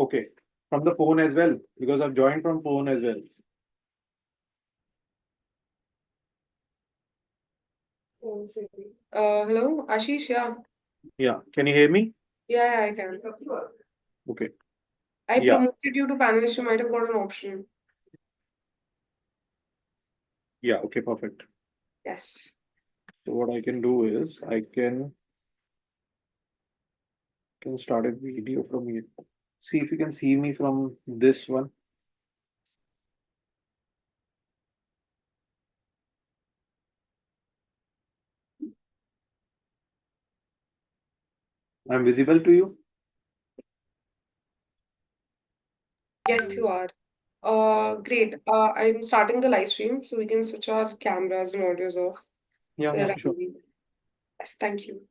Okay. From the phone as well, because I've joined from phone as well. One second. Hello, Ashish. Yeah, Yeah. Can you hear me? yeah, I can. Okay. I Yeah. promoted you to panelist. You might have got an option. Yeah. Okay. Perfect. Yes. So what I can do is I can start a video from here. See if you can see me from this one. I'm visible to you. Yes, you are. Great. I'm starting the live stream, so we can switch our cameras and audios off Yeah. so Yeah. that I Sure. can be. Yes, thank you.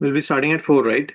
We'll be starting at 4, right?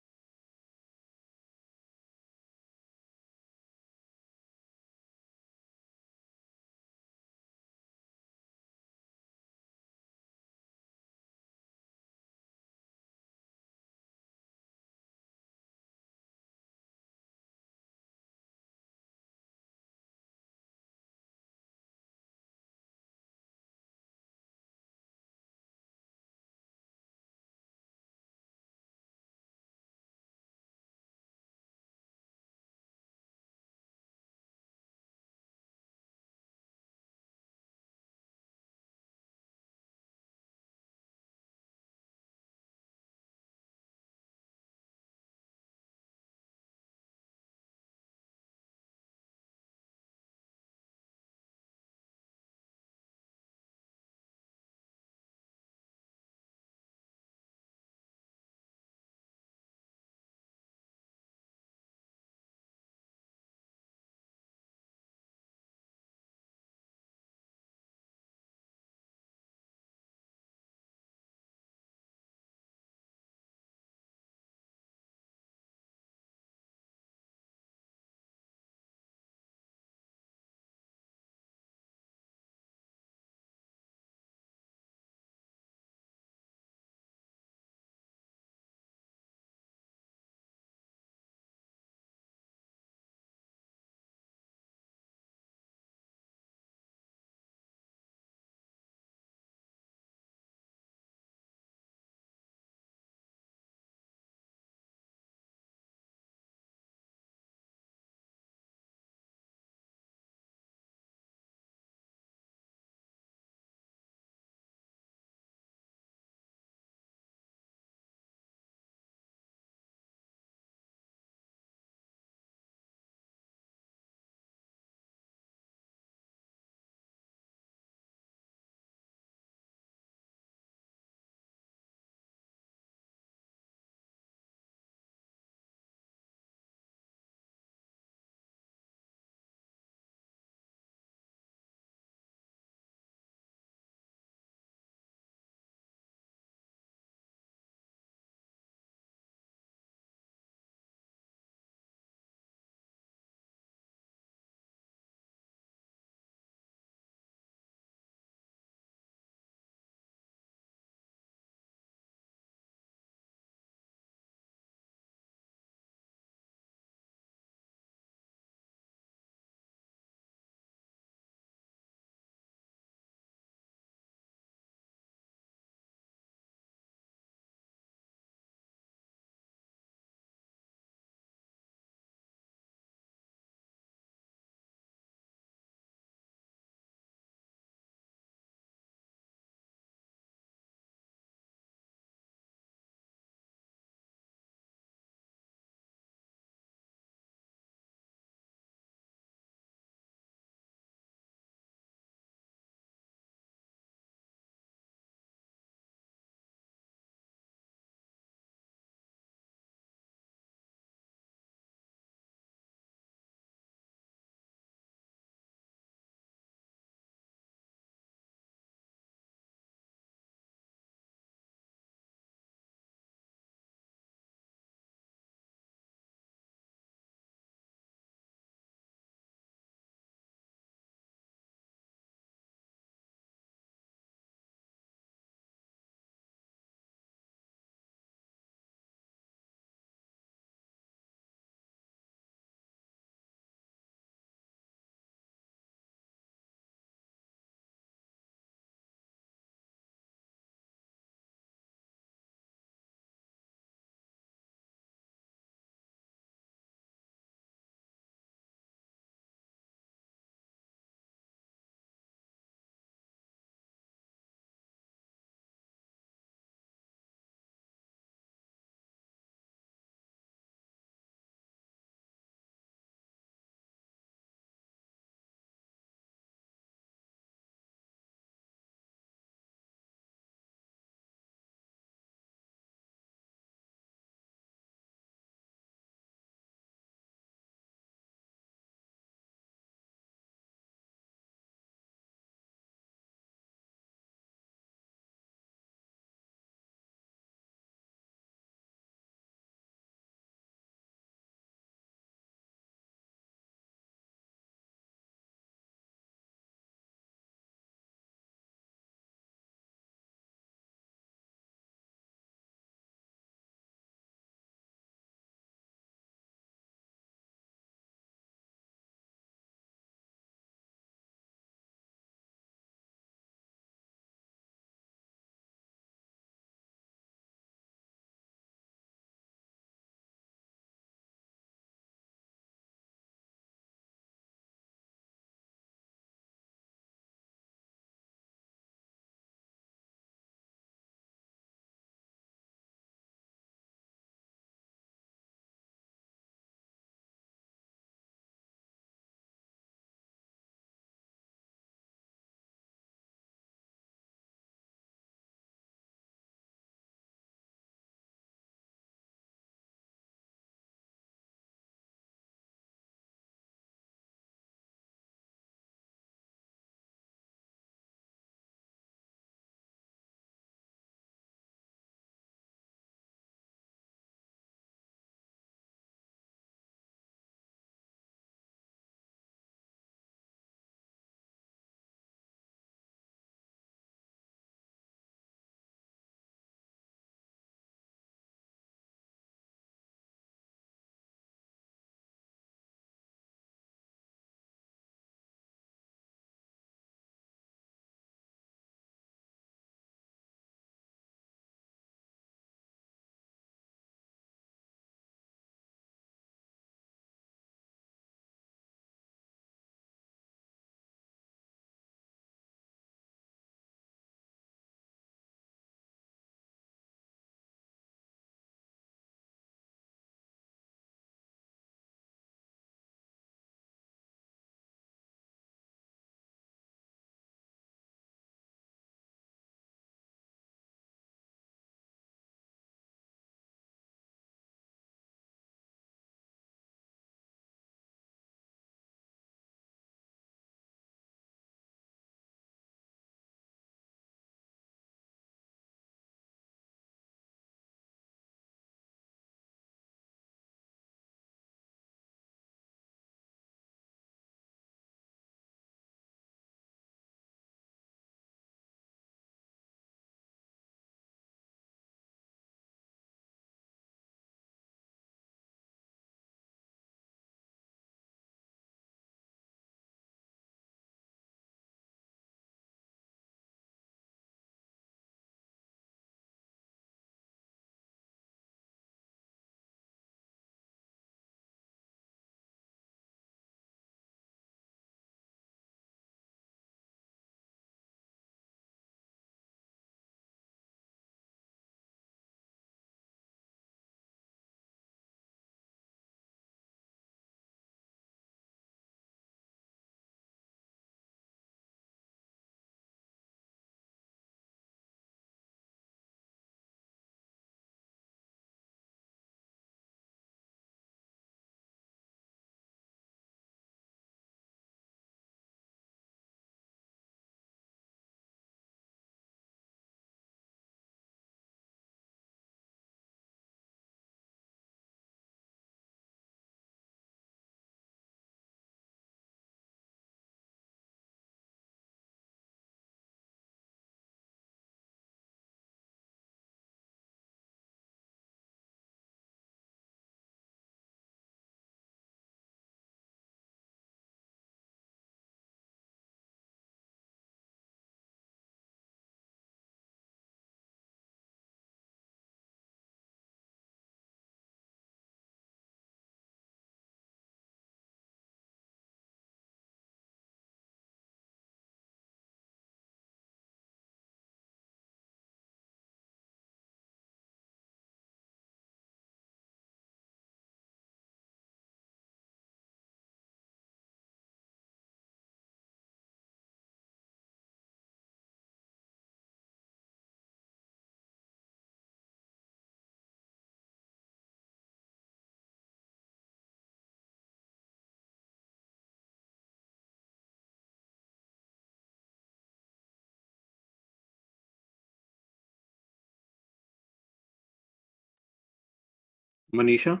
Manisha,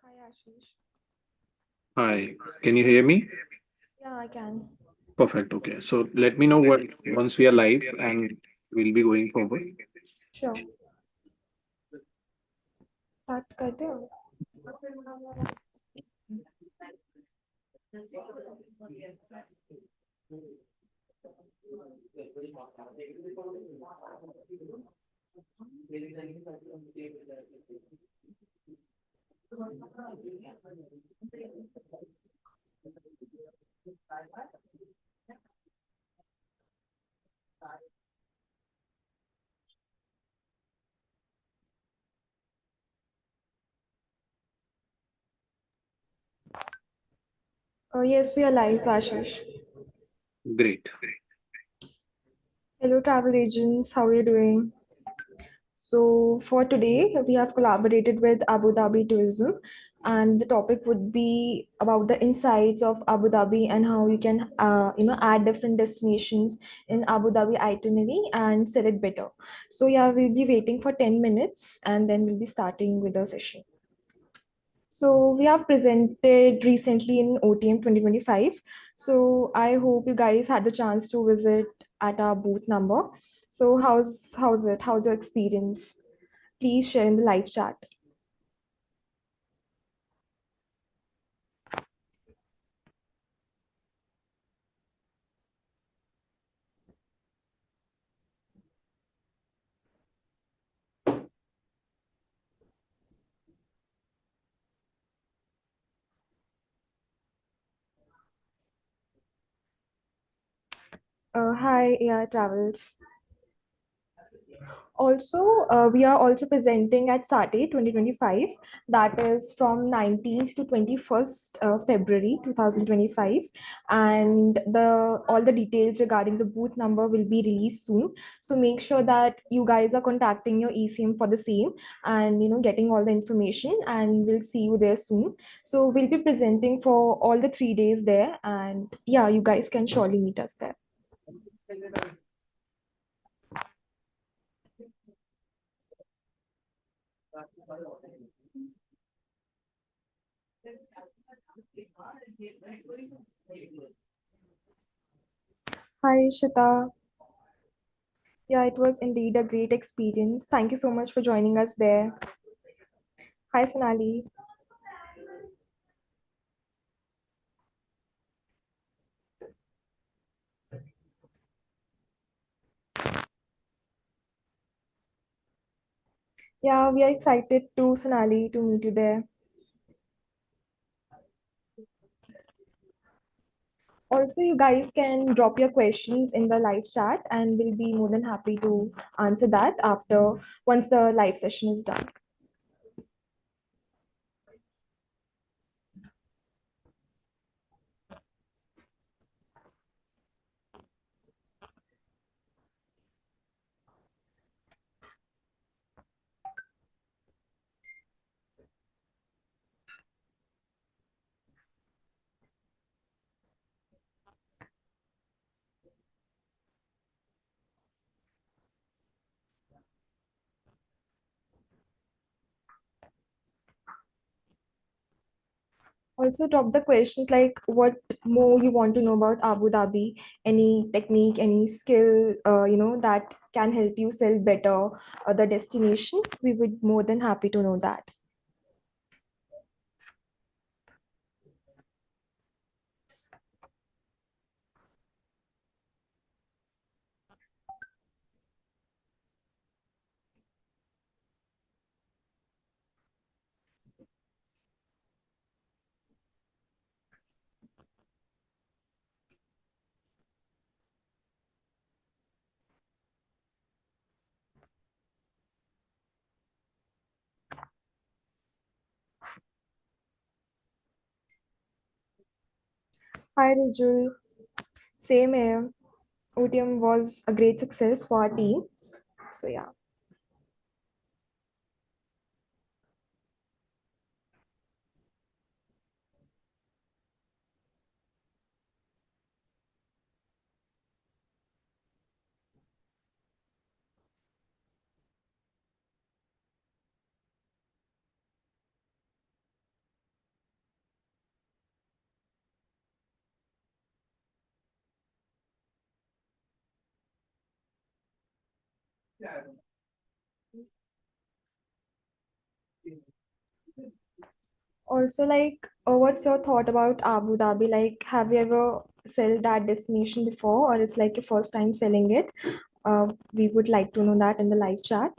Hi, Ashish. hi. Can you hear me? Yeah, I can. Perfect. Okay. So let me know what once we are live and we'll be going forward. Sure. Start करते हो? Yes, we are live, Ashish. Great. Hello, travel agents. How are you doing? So, for today, we have collaborated with Abu Dhabi Tourism, and the topic would be about the insights of Abu Dhabi and how you can, add different destinations in Abu Dhabi itinerary and sell it better. So, yeah, we'll be waiting for 10 minutes and then we'll be starting with the session. So we have presented recently in OTM 2025. So I hope you guys had the chance to visit at our booth number. So how's it? How's your experience? Please share in the live chat. Hi, AI Travels. Also, we are also presenting at SATE 2025, that is from 19th to 21st February 2025, and all the details regarding the booth number will be released soon. So make sure that you guys are contacting your ECM for the same, and getting all the information, and we'll see you there soon. So we'll be presenting for all the 3 days there, and yeah, you guys can surely meet us there. Hi, Shita. Yeah, it was indeed a great experience. Thank you so much for joining us there. Hi, Sonali. Yeah, we are excited to, Sonali, to meet you there. Also, you guys can drop your questions in the live chat, and we'll be more than happy to answer that after once the live session is done. Also, drop the questions like what more you want to know about Abu Dhabi, any technique, any skill, that can help you sell better the destination. We would more than happy to know that. Hi, Rijul. Same here. OTM was a great success for our team. So yeah. Also, like, what's your thought about Abu Dhabi? Like, have you ever sold that destination before, or it's like your first time selling it? We would like to know that in the live chat.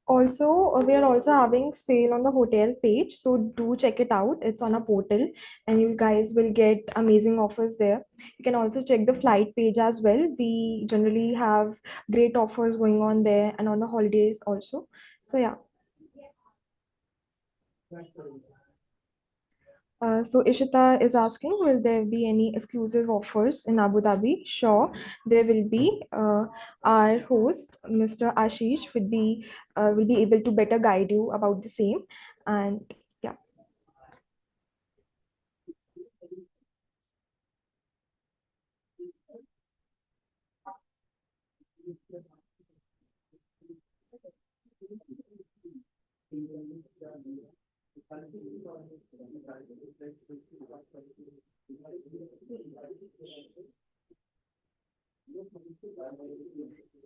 Also, we are also having sale on the hotel page, so do check it out. It's on a portal, and you guys will get amazing offers there. You can also check the flight page as well. We generally have great offers going on there and on the holidays also. So yeah. So Ishita is asking, will there be any exclusive offers in Abu Dhabi? Sure, there will be. Our host, Mr. Ashish, will be able to better guide you about the same. And yeah.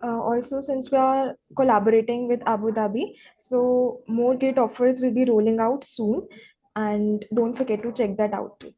Also, since we are collaborating with Abu Dhabi, so more great offers will be rolling out soon, and don't forget to check that out too.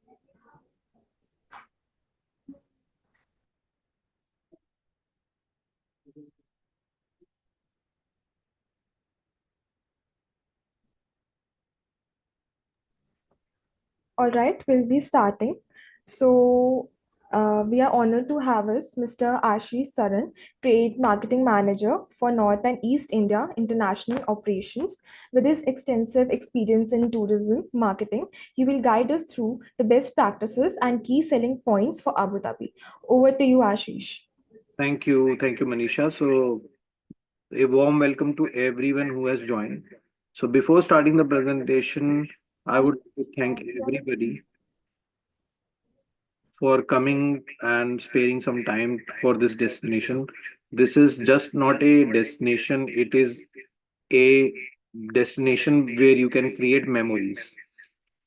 All right, we'll be starting. So, we are honored to have us Mr. Ashish Saran, Trade Marketing Manager for North and East India International Operations. With his extensive experience in tourism marketing, he will guide us through the best practices and key selling points for Abu Dhabi. Over to you, Ashish. Thank you, Manisha. So, a warm welcome to everyone who has joined. So, before starting the presentation, I would like to thank everybody for coming and sparing some time for this destination. This is just not a destination, it is a destination where you can create memories.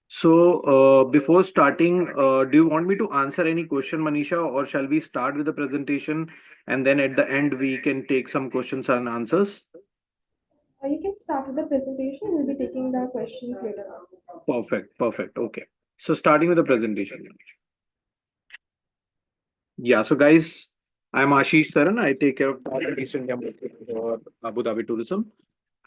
So, before starting, do you want me to answer any question, Manisha, or shall we start with the presentation and then at the end we can take some questions and answers? You can start with the presentation. We'll be taking the questions later on. Perfect. Okay. So, starting with the presentation. Yeah, so guys, I'm Ashish Saran. I take care of North and East India market for Abu Dhabi Tourism.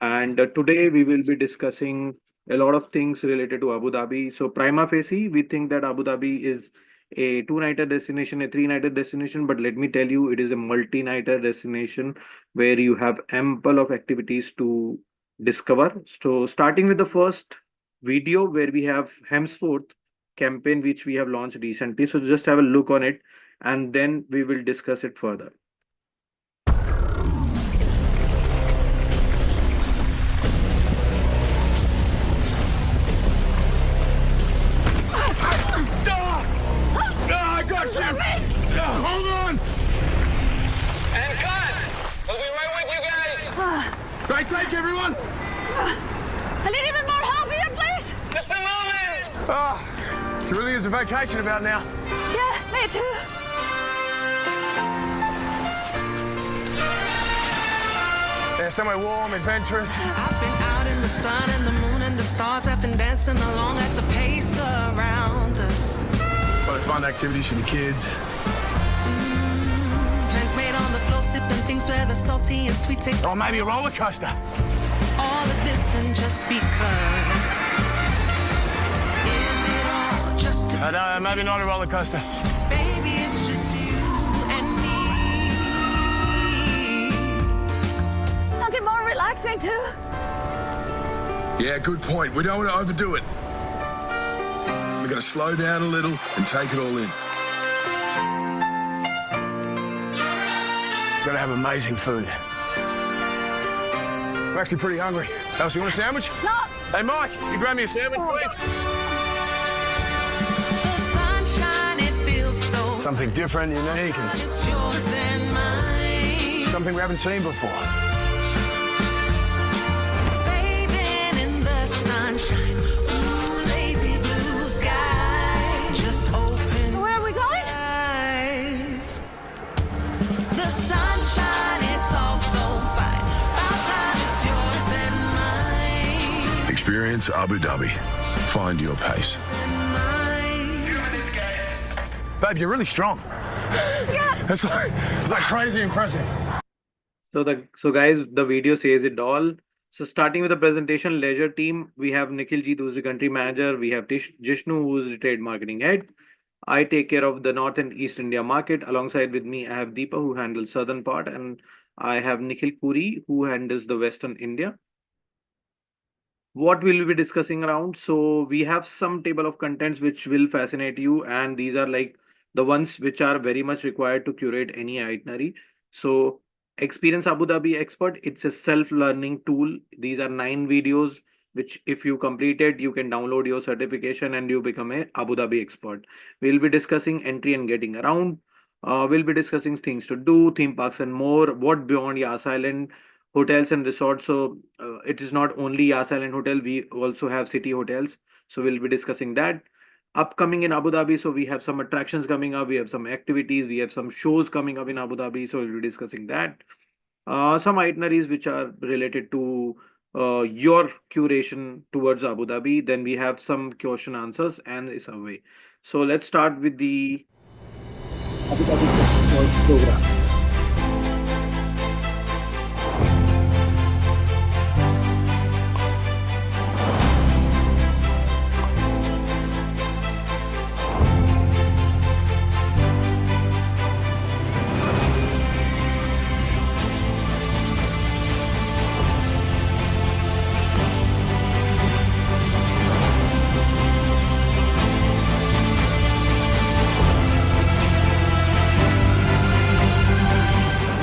And today we will be discussing a lot of things related to Abu Dhabi. So, prima facie, we think that Abu Dhabi is a two-nighter destination, a three-nighter destination. But let me tell you, it is a multi-nighter destination where you have ample of activities to discover. So, starting with the first video where we have henceforth campaign which we have launched recently. So, just have a look on it and then we will discuss it further. I got you! Hold on! And cut! We'll be right with you guys! Great take, everyone! I need even more help here, please! Just a moment! Ah, it really is a vacation about now. Yeah, me too. Yeah, somewhere warm, adventurous. I've been out in the sun and the moon and the stars have been dancing along at the pace around us. Lot of fun activities for the kids. Plans made on the floor, sipping things where the salty and sweet taste. Or maybe a roller coaster. All of this and just because. Is it all just to Maybe not a roller coaster. baby, it's just you and me. Nothing more relaxing too. Yeah, good point. We don't want to overdo it. We're going to slow down a little and take it all in. Gotta have amazing food. I'm actually pretty hungry. Elsie, you want a sandwich? No. Hey, Mike, you grab me a sandwich, please? The sunshine, it feels so. Something different, unique, and It's yours and mine. something we haven't seen before. Bathing in the sunshine. Ooh, lazy blue sky. Just open Where are we going? eyes. The sunshine, it's all so fine. About time, it's yours and mine. Experience Abu Dhabi. Find your pace. And mine. Babe, you're really strong. Yeah. It's like crazy impressive. So guys, the video says it all. So starting with the presentation, leisure team, we have Nikhiljeet, who's the country manager. We have Jishnu, who's the trade marketing head. I take care of the North and East India market. Alongside with me, I have Deepa, who handles southern part, and I have Nikhil Puri, who handles the Western India. What we'll be discussing around. So we have some table of contents which will fascinate you, and these are like the ones which are very much required to curate any itinerary. So Experience Abu Dhabi Expert, it's a self-learning tool. These are 9 videos which if you complete it, you can download your certification and you become a Abu Dhabi expert. We'll be discussing entry and getting around. We'll be discussing things to do, theme parks and more. What beyond Yas Island, hotels and resorts. So it is not only Yas Island Hotel, we also have city hotels. So we'll be discussing that. Upcoming in Abu Dhabi, so we have some attractions coming up, we have some activities, we have some shows coming up in Abu Dhabi, so we'll be discussing that. Some itineraries which are related to your curation towards Abu Dhabi. Then we have some question answers and a survey. So let's start with the Abu Dhabi program.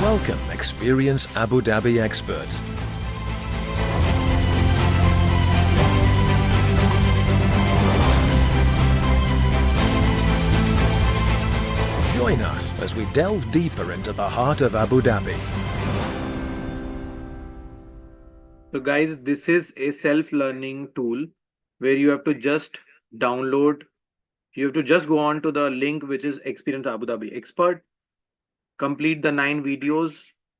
Welcome, experienced Abu Dhabi experts. Join us as we delve deeper into the heart of Abu Dhabi. So guys, this is a self-learning tool where you have to just download, you have to just go on to the link which is Experience Abu Dhabi Expert, complete the 9 videos.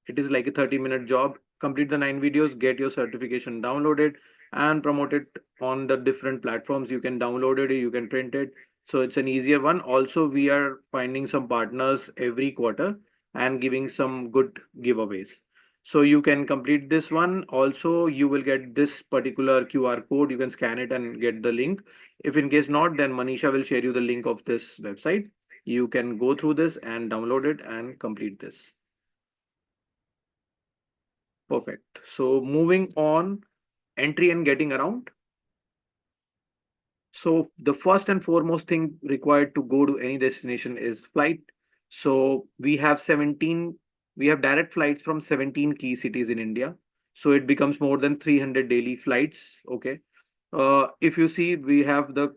It is like a 30-minute job. Complete the 9 videos, get your certification downloaded and promote it on the different platforms. You can download it, you can print it. So it's an easier one. Also, we are finding some partners every quarter and giving some good giveaways. So you can complete this one. Also, you will get this particular QR code. You can scan it and get the link. If in case not, then Manisha will share you the link of this website. You can go through this and download it and complete this. Perfect. So moving on, entry and getting around. So the first and foremost thing required to go to any destination is flight. So we have direct flights from 17 key cities in India. So it becomes more than 300 daily flights. Okay. If you see, we have the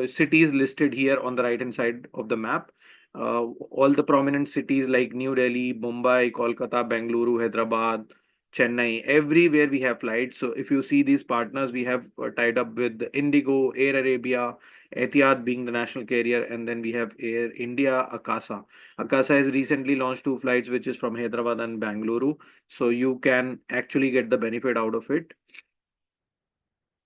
cities listed here on the right hand side of the map. All the prominent cities like New Delhi, Mumbai, Kolkata, Bengaluru, Hyderabad, Chennai, everywhere we have flights. So if you see these partners, we have tied up with Indigo, Air Arabia, Etihad being the national carrier, and then we have Air India, Akasa. Akasa has recently launched two flights, which is from Hyderabad and Bangalore. So you can actually get the benefit out of it.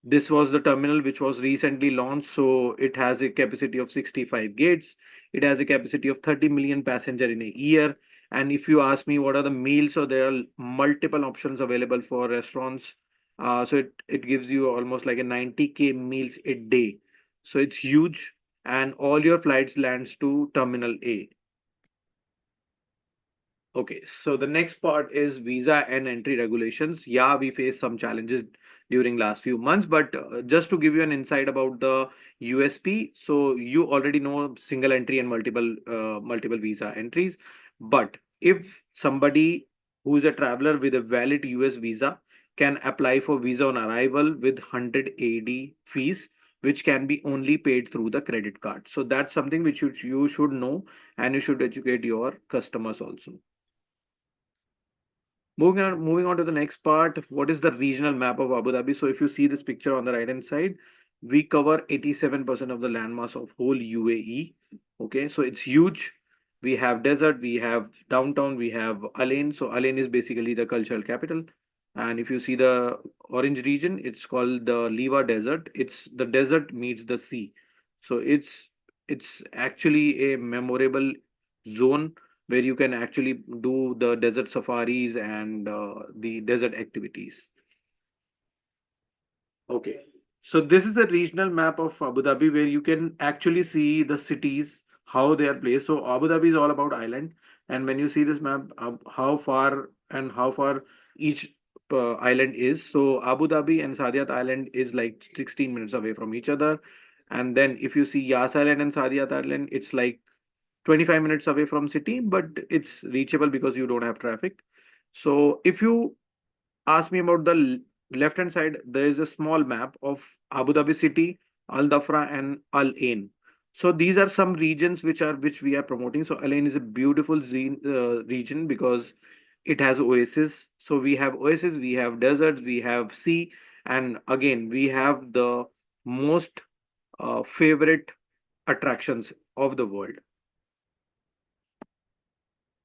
This was the terminal which was recently launched, so it has a capacity of 65 gates. It has a capacity of 30 million passenger in a year. And if you ask me what are the meals, so there are multiple options available for restaurants. So it gives you almost like a 90K meals a day. So it's huge, and all your flights lands to Terminal A. Okay, so the next part is visa and entry regulations. Yeah, we face some challenges during last few months, but just to give you an insight about the USP, so you already know single entry and multiple visa entries. But if somebody who is a traveler with a valid US visa can apply for visa on arrival with 100 AD fees, which can be only paid through the credit card. So that's something which you should know, and you should educate your customers also. Moving on to the next part, what is the regional map of Abu Dhabi? So if you see this picture on the right hand side, we cover 87% of the landmass of whole UAE. Okay, so it's huge. We have desert, we have downtown, we have Al Ain. So Al Ain is basically the cultural capital. And if you see the orange region, it's called the Liva Desert. It's the desert meets the sea. So it's actually a memorable zone where you can actually do the desert safaris and the desert activities. Okay. So this is a regional map of Abu Dhabi where you can actually see the cities, how they are placed. So Abu Dhabi is all about island. And when you see this map, how far each island is. So Abu Dhabi and Saadiyat Island is like 16 minutes away from each other. And then if you see Yas Island and Saadiyat Island, it's like 25 minutes away from city, but it's reachable because you don't have traffic. So if you ask me about the left hand side, there is a small map of Abu Dhabi city, Al Dhafra and Al Ain. So these are some regions which we are promoting. So Al Ain is a beautiful region because it has oasis. So we have oasis, we have deserts, we have sea, and again we have the most favorite attractions of the world.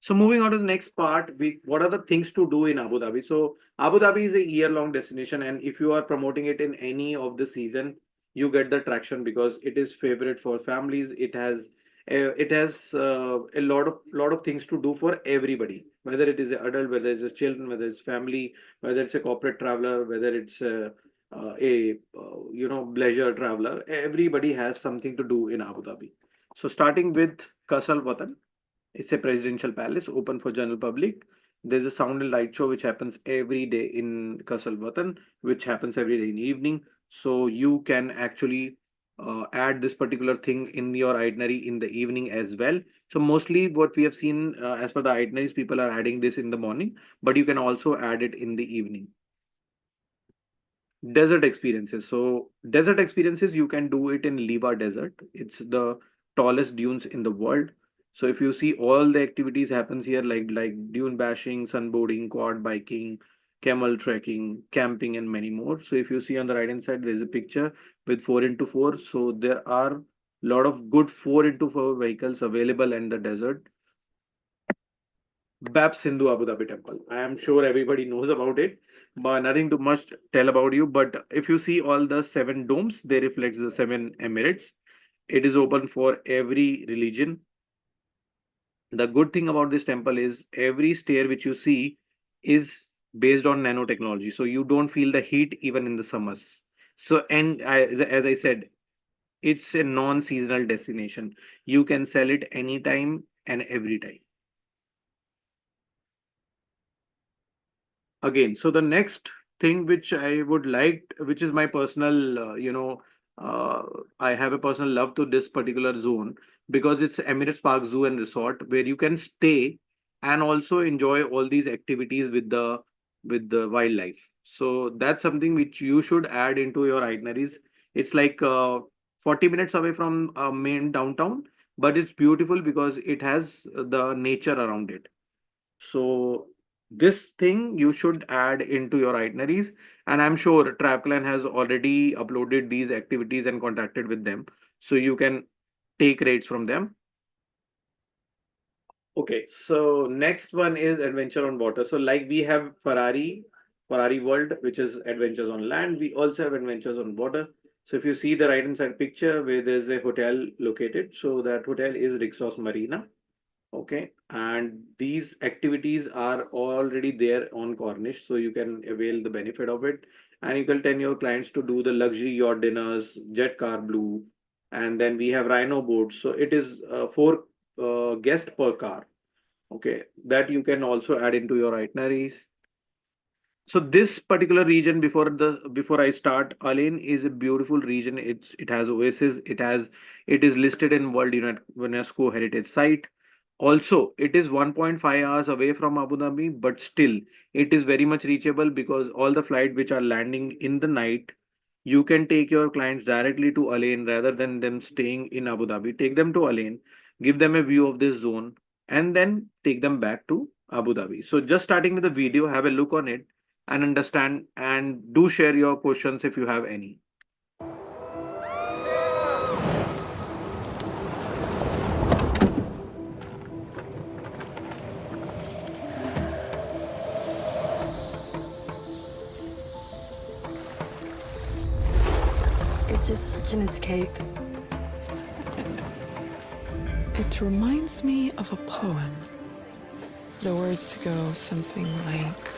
So moving on to the next part, what are the things to do in Abu Dhabi? So Abu Dhabi is a year-long destination, and if you are promoting it in any of the season, you get the traction because it is favorite for families. It has a lot of things to do for everybody, whether it is an adult, whether it's a children, whether it's family, whether it's a corporate traveler, whether it's leisure traveler. Everybody has something to do in Abu Dhabi. So starting with Kasal Watan. It's a presidential palace open for general public. There's a sound and light show which happens every day in Kasal Watan, which happens every day in the evening. So you can actually add this particular thing in your itinerary in the evening as well. So mostly what we have seen as per the itineraries, people are adding this in the morning, but you can also add it in the evening. Desert experiences. So desert experiences, you can do it in Liva Desert. It's the tallest dunes in the world. So if you see all the activities happens here like dune bashing, sunboarding, quad biking, camel trekking, camping, and many more. So if you see on the right hand side, there's a picture with 4x4. So there are a lot of good 4x4 vehicles available in the desert. Babs Hindu Abu Dhabi Temple. I am sure everybody knows about it, but nothing too much tell about you. But if you see all the seven domes, they reflect the seven emirates. It is open for every religion. The good thing about this temple is every stair which you see is based on nanotechnology, so you don't feel the heat even in the summers. So, as I said, it's a non-seasonal destination. You can sell it anytime and every time. Again, so the next thing which I would like, which is my personal uh, I have a personal love to this particular zone because it's Emirates Park Zoo and Resort where you can stay and also enjoy all these activities with the wildlife. So that's something which you should add into your itineraries. It's like 40 minutes away from main downtown, but it's beautiful because it has the nature around it. So This thing you should add into your itineraries, and I'm sure TravelPlan has already uploaded these activities and contacted with them, so you can take rates from them. Okay, so next one is adventure on water. So like we have Ferrari World, which is adventures on land. We also have adventures on water. So if you see the right hand side picture where there's a hotel located, so that hotel is Rixos Marina. Okay, and these activities are already there on Cornish, so you can avail the benefit of it. And you can tell your clients to do the luxury yacht dinners, jet car blue, and then we have Rhino boats. So it is four guest per car. Okay, that you can also add into your itineraries. So this particular region, before I start, Alain is a beautiful region. It has oasis. It is listed in UNESCO Heritage Site. Also, it is 1.5 hours away from Abu Dhabi, but still it is very much reachable because all the flights which are landing in the night, you can take your clients directly to Alain rather than them staying in Abu Dhabi. Take them to Alain, give them a view of this zone, and then take them back to Abu Dhabi. So just starting with the video, have a look on it and understand, and do share your questions if you have any. It's just such an escape. It reminds me of a poem. The words go something like,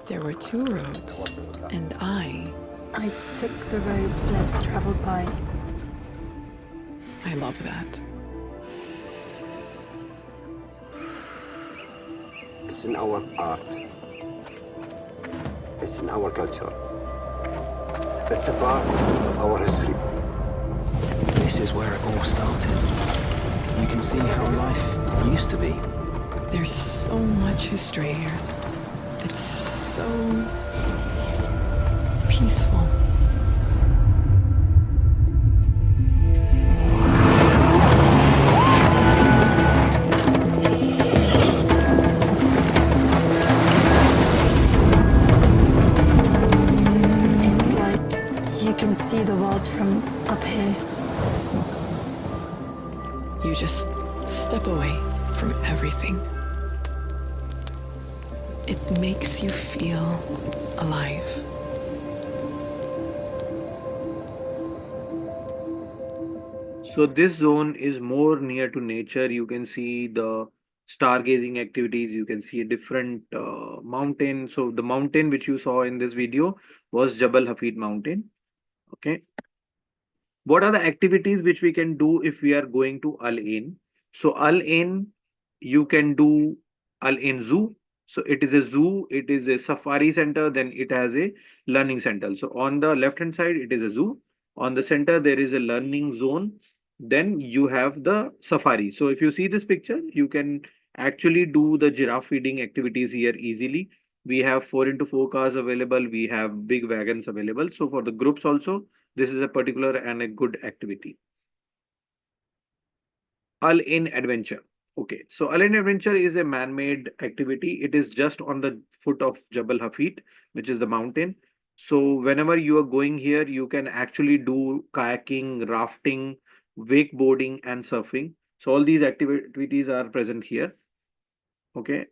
there were two roads, and I took the road less traveled by. I love that. It's in our art. It's in our culture. It's a part of our history. This is where it all started. You can see how life used to be. There's so much history here. It's so peaceful. It's like you can see the world from up here. You just step away from everything. It makes you feel alive. So this zone is more near to nature. You can see the stargazing activities. You can see a different mountain. So the mountain which you saw in this video was Jabal Hafid mountain. Okay. What are the activities which we can do if we are going to Al Ain? So Al Ain, you can do Al Ain Zoo. So it is a zoo, it is a safari center, then it has a learning center. So on the left hand side, it is a zoo. On the center, there is a learning zone. Then you have the safari. So if you see this picture, you can actually do the giraffe feeding activities here easily. We have 4x4 cars available. We have big wagons available. So for the groups also, this is a particular and a good activity. Al in Adventure. Okay, so Al in Adventure is a man-made activity. It is just on the foot of Jabal Hafid, which is the mountain. So whenever you are going here, you can actually do kayaking, rafting, wakeboarding, and surfing. So all these activities are present here. Okay.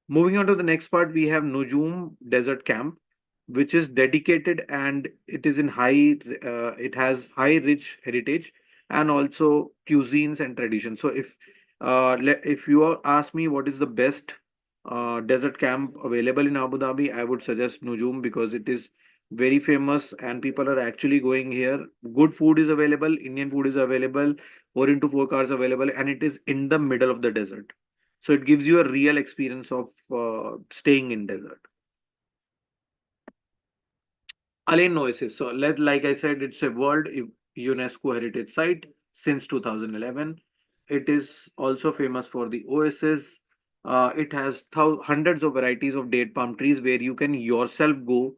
Moving on to the next part, we have Nujum Desert Camp, which is dedicated, and it is in it has high rich heritage and also cuisines and traditions. So if you ask me what is the best desert camp available in Abu Dhabi, I would suggest Nujum because it is very famous and people are actually going here. Good food is available, Indian food is available, 4x4 cars available, and it is in the middle of the desert. So it gives you a real experience of staying in desert. Alain Oasis. So like I said, it's a World UNESCO Heritage Site since 2011. It is also famous for the oasis. It has hundreds of varieties of date palm trees where you can yourself go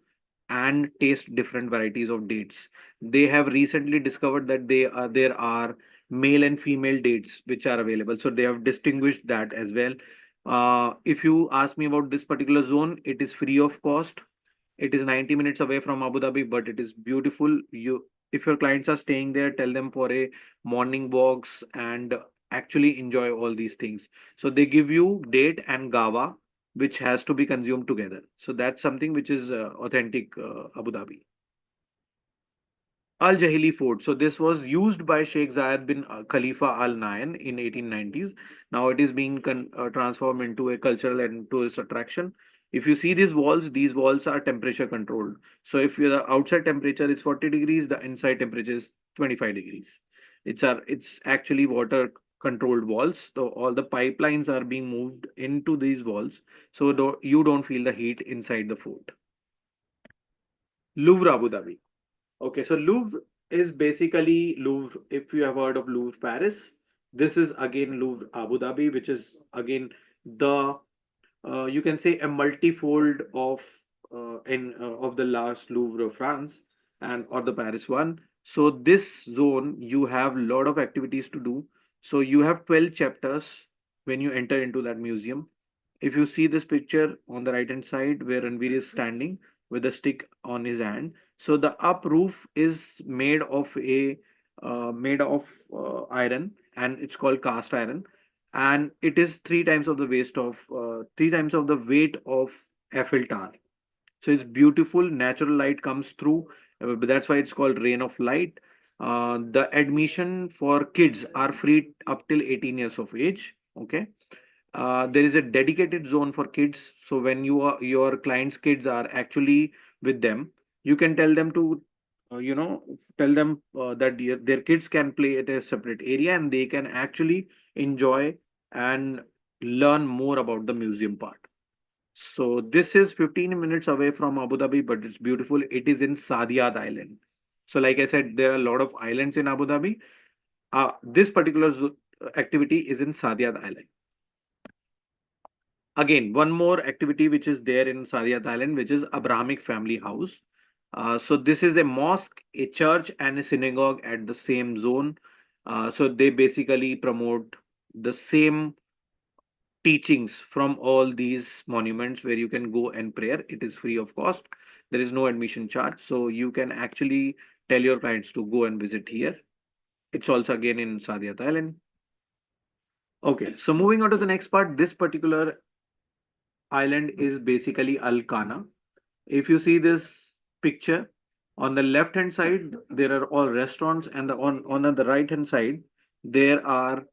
and taste different varieties of dates. They have recently discovered that there are male and female dates which are available. So they have distinguished that as well. If you ask me about this particular zone, it is free of cost. It is 90 minutes away from Abu Dhabi, but it is beautiful. If your clients are staying there, tell them for a morning walks and actually enjoy all these things. So they give you date and gawa, which has to be consumed together. So that's something which is authentic Abu Dhabi. Al Jahili Fort. So this was used by Sheikh Zayed bin Khalifa Al Nahyan in 1890s. Now it is being transformed into a cultural and tourist attraction. If you see these walls are temperature controlled. So if the outside temperature is 40 degrees, the inside temperature is 25 degrees. It's actually water controlled walls. So all the pipelines are being moved into these walls, so you don't feel the heat inside the fort. Louvre Abu Dhabi. Okay, so Louvre is basically Louvre. If you have heard of Louvre Paris, this is again Louvre Abu Dhabi, which is again the you can say a multifold of the last Louvre France and or the Paris one. So this zone you have lot of activities to do. So you have 12 chapters when you enter into that museum. If you see this picture on the right hand side where Ranveer is standing with a stick on his hand, so the up roof is made of iron, and it's called cast iron, and it is three times of the weight of Eiffel Tower. So it's beautiful. Natural light comes through. But that's why it's called rain of light. The admission for kids are free up till 18 years of age. Okay. There is a dedicated zone for kids. So when your clients' kids are actually with them, you can tell them to, tell them that their kids can play at a separate area and they can actually enjoy and learn more about the museum part. So this is 15 minutes away from Abu Dhabi, but it's beautiful. It is in Saadiyat Island. So like I said, there are a lot of islands in Abu Dhabi. This particular activity is in Saadiyat Island. Again, one more activity which is there in Saadiyat Island, which is Abrahamic Family House. So this is a mosque, a church, and a synagogue at the same zone. So they basically promote the same teachings from all these monuments where you can go and pray. It is free of cost. There is no admission charge. So you can actually tell your clients to go and visit here. It's also again in Saadiyat Island. Okay, so moving on to the next part, this particular island is basically Al Kana. If you see this picture, on the left hand side, there are all restaurants, and on the right hand side, there are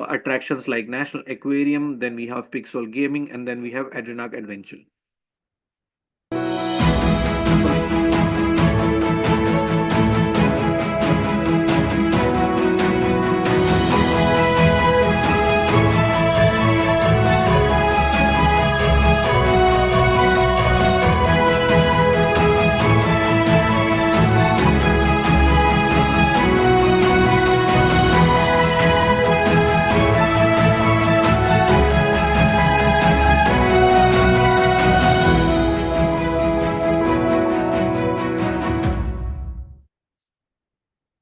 attractions like National Aquarium, then we have Pixel Gaming, and then we have Adrenac Adventure.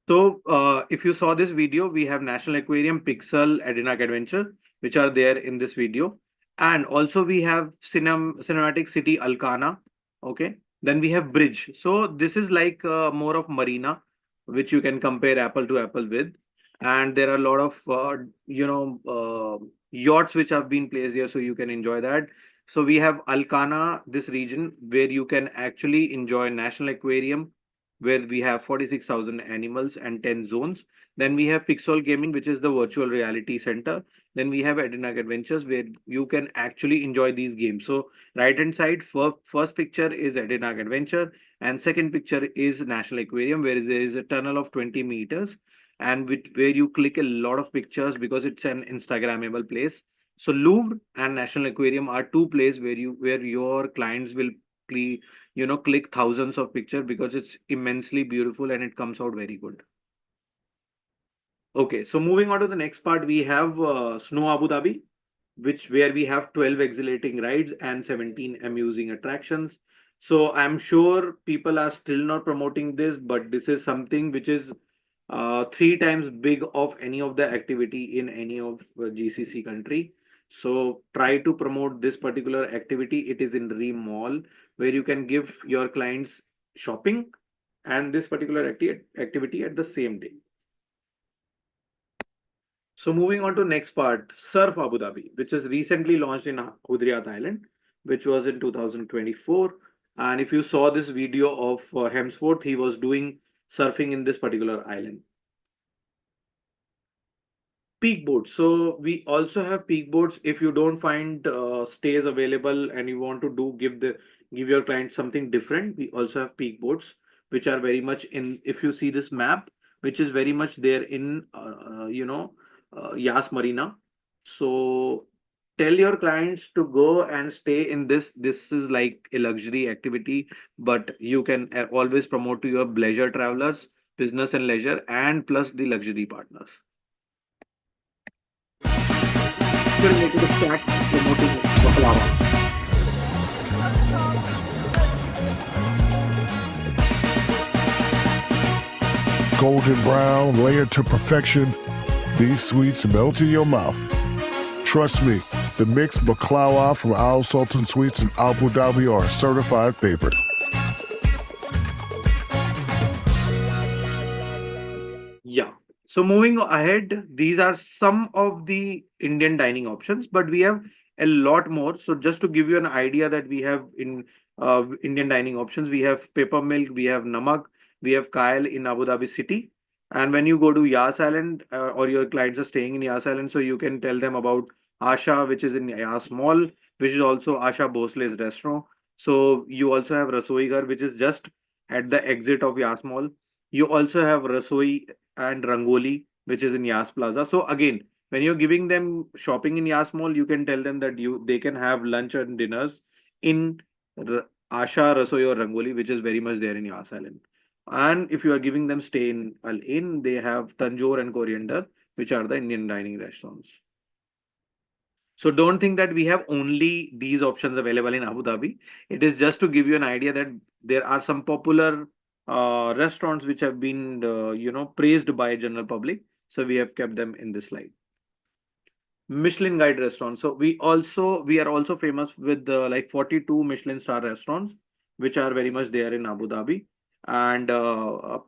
So, if you saw this video, we have National Aquarium, Pixel, Adrenac Adventure, which are there in this video. And also we have Cinematic City Alcana. Okay. Then we have Bridge. So this is like more of marina, which you can compare apple to apple with. And there are a lot of, yachts which have been placed here, so you can enjoy that. So we have Alcana, this region where you can actually enjoy National Aquarium, where we have 46,000 animals and 10 zones. Then we have Pixel Gaming, which is the virtual reality center. Then we have Adrenac Adventures, where you can actually enjoy these games. So right hand side, first picture is Adrenac Adventure, and second picture is National Aquarium, where there is a tunnel of 20 meters, and where you click a lot of pictures because it's an Instagrammable place. So Louvre and National Aquarium are two places where your clients will click thousands of pictures because it's immensely beautiful and it comes out very good. Okay, so moving on to the next part, we have Snow Abu Dhabi, where we have 12 exhilarating rides and 17 amusing attractions. So I'm sure people are still not promoting this, but this is something which is three times big of any of the activity in any of GCC country. So try to promote this particular activity. It is in Reem Mall where you can give your clients shopping and this particular activity at the same day. So moving on to next part, Surf Abu Dhabi, which is recently launched in Udriyat Island, which was in 2024. And if you saw this video of Hemsworth, he was doing surfing in this particular island. Peak boats. So we also have peak boats. If you don't find stays available and you want to give your client something different, we also have peak boats, which are very much in. If you see this map, which is very much there in Yas Marina. So tell your clients to go and stay in this. This is like a luxury activity, but you can always promote to your leisure travelers, business and leisure, and plus the luxury partners. Related to start promoting baklava. Golden brown, layered to perfection, these sweets melt in your mouth. Trust me, the mixed baklava from Al Sultan Sweets in Abu Dhabi are a certified favorite. Yeah. So moving ahead, these are some of the Indian dining options, but we have a lot more. So just to give you an idea that we have in Indian dining options, we have pepper milk, we have namak, we have kyle in Abu Dhabi city. And when you go to Yas Island or your clients are staying in Yas Island, so you can tell them about Asha, which is in Yas Mall, which is also Asha Bhosle's restaurant. So you also have Rasoi Ghar, which is just at the exit of Yas Mall. You also have Rasoi and Rangoli, which is in Yas Plaza. So again, when you're giving them shopping in Yas Mall, you can tell them that they can have lunch and dinners in Asha, Rasoi or Rangoli, which is very much there in Yas Island. And if you are giving them stay in Al Inn, they have Tanjore and Coriander, which are the Indian dining restaurants. So don't think that we have only these options available in Abu Dhabi. It is just to give you an idea that there are some popular restaurants which have been praised by general public. So we have kept them in this slide. Michelin guide restaurants. So we are also famous with like 42 Michelin star restaurants, which are very much there in Abu Dhabi. And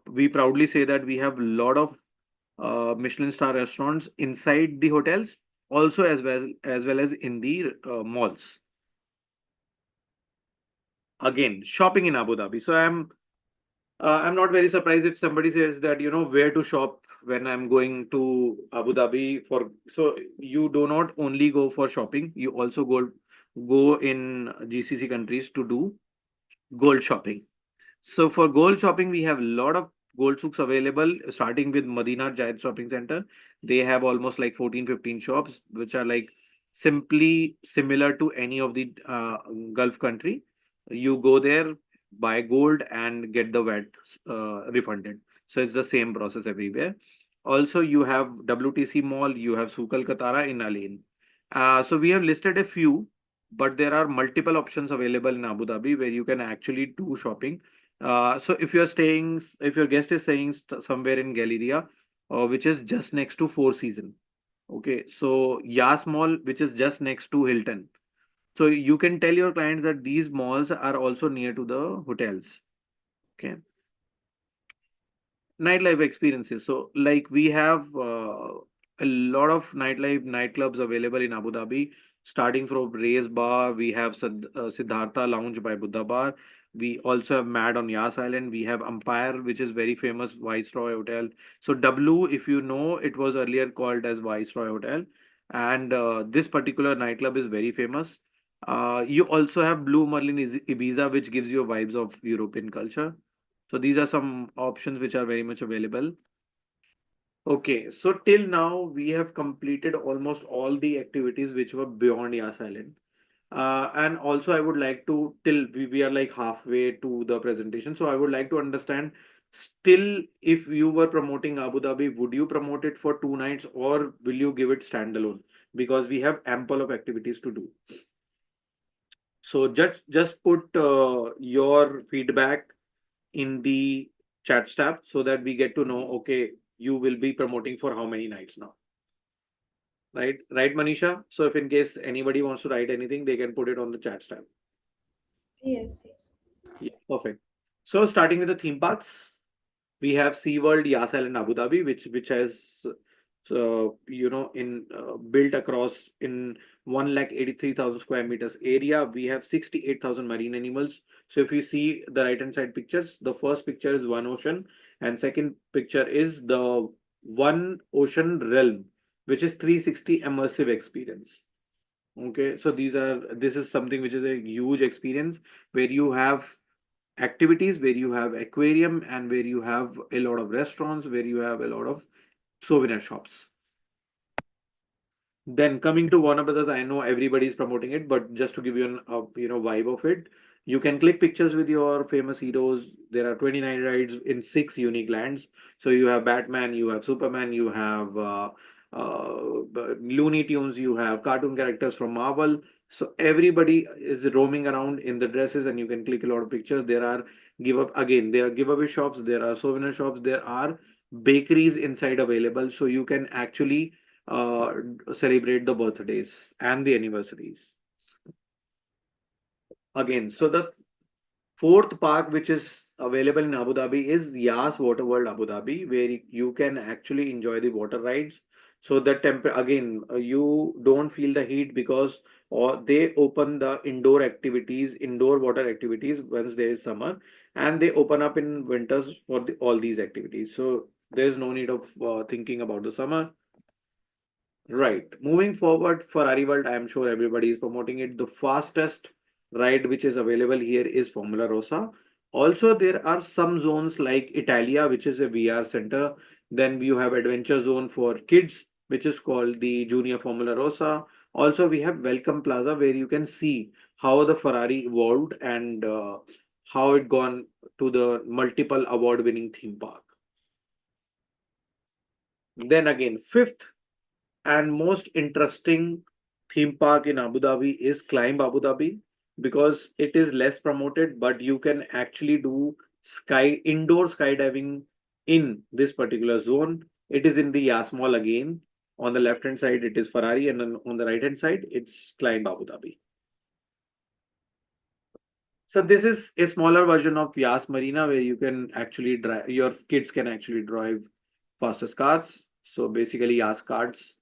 we proudly say that we have a lot of Michelin star restaurants inside the hotels, also as well as in the malls. Again, shopping in Abu Dhabi. So I'm not very surprised if somebody says that where to shop when I'm going to Abu Dhabi for. So you do not only go for shopping, you also go in GCC countries to do gold shopping. So for gold shopping, we have a lot of gold souks available, starting with Madina Giant Shopping Center. They have almost like 14, 15 shops, which are like simply similar to any of the Gulf country. You go there, buy gold and get the VAT refunded. So it's the same process everywhere. Also, you have WTC Mall, you have Souk Al Katara in Alain. So we have listed a few, but there are multiple options available in Abu Dhabi where you can actually do shopping. So if your guest is staying somewhere in Galleria, which is just next to Four Season, okay. So Yas Mall, which is just next to Hilton. So you can tell your clients that these malls are also near to the hotels. Okay. Nightlife experiences. So like we have a lot of nightclubs available in Abu Dhabi, starting from Race Bar. We have Siddhartha Lounge by Buddha Bar. We also have Mad on Yas Island. We have Empire, which is very famous Viceroy Hotel. So W, if you know, it was earlier called as Viceroy Hotel, and this particular nightclub is very famous. You also have Blue Merlin Ibiza, which gives you vibes of European culture. So these are some options which are very much available. Okay, so till now we have completed almost all the activities which were beyond Yas Island. And also I would like to, till we are like halfway to the presentation. So I would like to understand still if you were promoting Abu Dhabi, would you promote it for 2 nights or will you give it standalone? Because we have ample of activities to do. So just put your feedback in the chat tab so that we get to know, okay, you will be promoting for how many nights now? Right, Manisha? So if in case anybody wants to write anything, they can put it on the chat tab. Yes, yes. Yeah, perfect. So starting with the theme parks, we have SeaWorld, Yas Island, Abu Dhabi, which has in built across in 1,83,000 square meters area. We have 68,000 marine animals. So if you see the right hand side pictures, the first picture is one ocean, and second picture is the one ocean realm, which is 360 immersive experience. Okay, so this is something which is a huge experience where you have activities, where you have aquarium, and where you have a lot of restaurants, where you have a lot of souvenir shops. Then coming to Warner Brothers, I know everybody is promoting it, but just to give you an vibe of it, you can click pictures with your famous heroes. There are 29 rides in 6 unique lands. So you have Batman, you have Superman, you have Looney Tunes, you have cartoon characters from Marvel. So everybody is roaming around in the dresses, and you can click a lot of pictures. There are giveaway shops, there are souvenir shops, there are bakeries inside available, so you can actually celebrate the birthdays and the anniversaries. Again, so the fourth park which is available in Abu Dhabi is Yas Water World Abu Dhabi, where you can actually enjoy the water rides. So the you don't feel the heat because or they open the indoor water activities once there is summer, and they open up in winters for all these activities. So there's no need of thinking about the summer. Right. Moving forward, Ferrari World, I am sure everybody is promoting it. The fastest ride which is available here is Formula Rossa. Also, there are some zones like Italia, which is a VR center. Then you have Adventure Zone for kids, which is called the Junior Formula Rossa. Also, we have Welcome Plaza, where you can see how the Ferrari evolved and how it gone to the multiple award-winning theme park. Then again, fifth and most interesting theme park in Abu Dhabi is Climb Abu Dhabi, because it is less promoted, but you can actually do indoor skydiving in this particular zone. It is in the Yas Mall again. On the left hand side, it is Ferrari, and then on the right hand side, it's Climb Abu Dhabi. So this is a smaller version of Yas Marina, where you can actually drive, your kids can actually drive fastest cars. So basically Yas cards.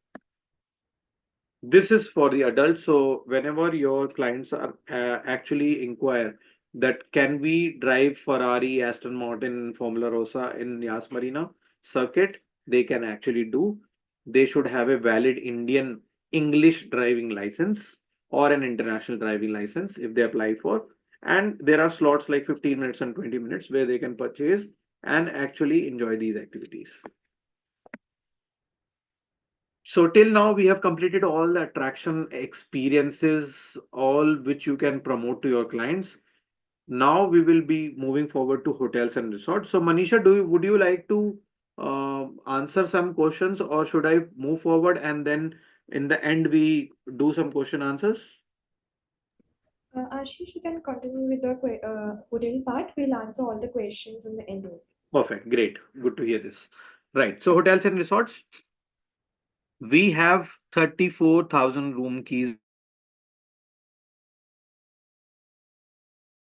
This is for the adults. So whenever your clients are actually inquire that can we drive Ferrari, Aston Martin, Formula Rossa in Yas Marina circuit, they can actually do. They should have a valid Indian English driving license or an international driving license if they apply for. And there are slots like 15 minutes and 20 minutes where they can purchase and actually enjoy these activities. So till now we have completed all the attraction experiences, all which you can promote to your clients. Now we will be moving forward to hotels and resorts. So Manisha, would you like to answer some questions, or should I move forward and then in the end we do some question answers? Ashish, you can continue with the hotel part. We'll answer all the questions in the end. Perfect, great, good to hear this. Right, so hotels and resorts, we have 34,000 room keys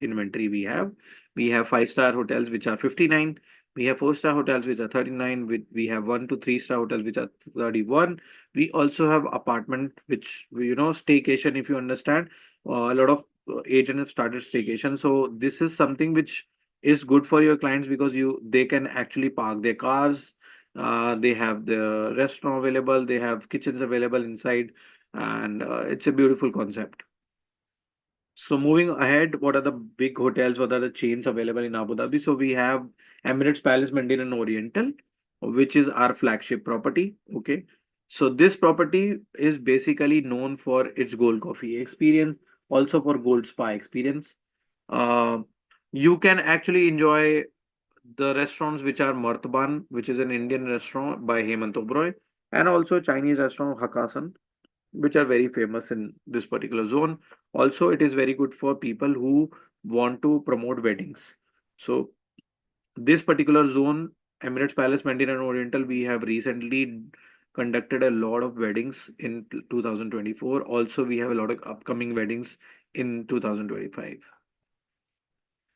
inventory. We have 5-star hotels which are 59, we have 4-star hotels which are 39, we have 1 to 3-star hotels which are 31. We also have apartment which staycation, if you understand. A lot of agents have started staycation, so this is something which is good for your clients because they can actually park their cars. They have the restaurant available, they have kitchens available inside, and it's a beautiful concept. So moving ahead, what are the big hotels? What are the chains available in Abu Dhabi? So we have Emirates Palace Mandarin Oriental, which is our flagship property. Okay. So this property is basically known for its gold coffee experience, also for gold spa experience. Uh, you can actually enjoy the restaurants which are Martaban, which is an Indian restaurant by Hemant Oberoi, and also Chinese restaurant Hakasan, which are very famous in this particular zone. Also, it is very good for people who want to promote weddings. So this particular zone Emirates Palace Mandarin Oriental, we have recently conducted a lot of weddings in 2024. Also, we have a lot of upcoming weddings in 2025.